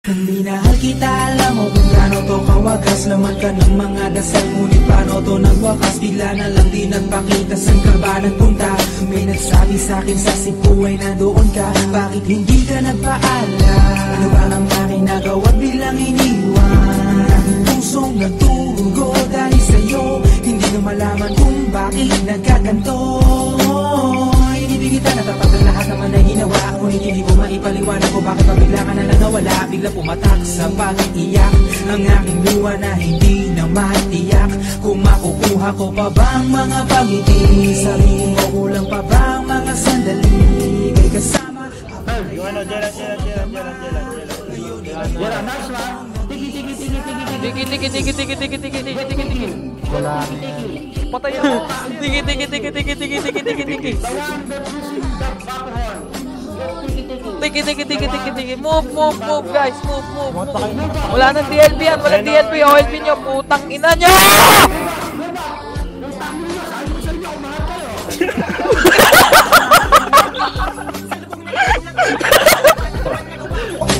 Hindi mahal kita, alam mo kung gaano to kawagas. Laman ka ng mga dasal, ngunit paano to nagwakas? Bigla na lang di nagpakita, saan ka ba nagpunta? May nagsabi sa'kin sa Cebu ay nandoon ka. Bakit hindi ka nagpaalam? Ano ba ang aking nagawa bilang iniwan? Ang aking pusong nagtugo dahil sa'yo. Hindi na malaman kung bakit nagkaganto. Inibig kita na tapat ang lahat naman ay ginawa. Ngunit hindi ko maipaliwanag ko bakit pabigla ka na lang nawala. Bigla pumatak sa pag-iiyak ang aking luha na hindi na matiyak. Kung makukuha ko pa bang mga pagiti? Sabihin mo kulang pa bang mga sandali? May kasama. Jera, nice one. Tiki. Wala. Patay ako. Tiki. The one that using the back horn. Tiki. Move, guys. Move. Wala nang DLP yan. Walang DLP. OLP nyo. Putang ina nyo!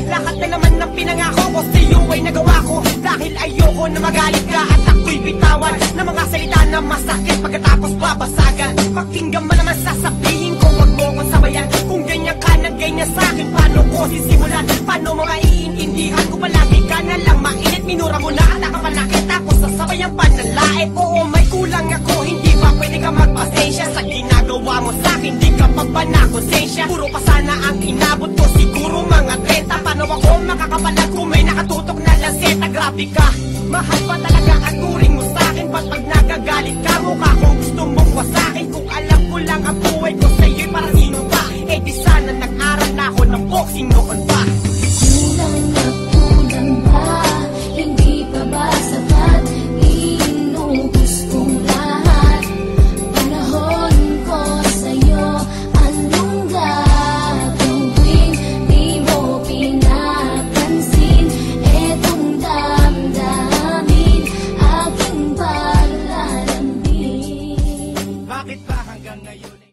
Lahat na naman ng pinangako ko sa'yo ay nagawa ko. Dahil ayoko na magalit ka at ako'y bitawan ng mga salita na masakit pagkatapos babasagan. Pakinggan mo naman sasabihin ko, wag mo kong sabayan. Kung ganyan ka na ganyan sa'kin, paano ko sisimulan? Paano mo maiintindihan ko palagi ka na lang mainit? Minura mo na at nakapanakit ako sa sabayang panlalait. Oo, may kulang ako, hindi ba pwede ka magpasensya sa ginagawa mo sa'kin? Di ka pa ba na konsensya? Puro pa sana ang inabot ko, siguro mga 30. Paano ako makakapalag kung may nakatutok na lanseta? Grabe ka, mahal pa talaga ang turing mo sa'kin. Ba't pag nagagalit ka, mukha kong gusto mong wasakin? Kung alam ko lang ang buhay ko sa'yo'y para sino ka, eh di sana nag-aral na ako ng boxing noon.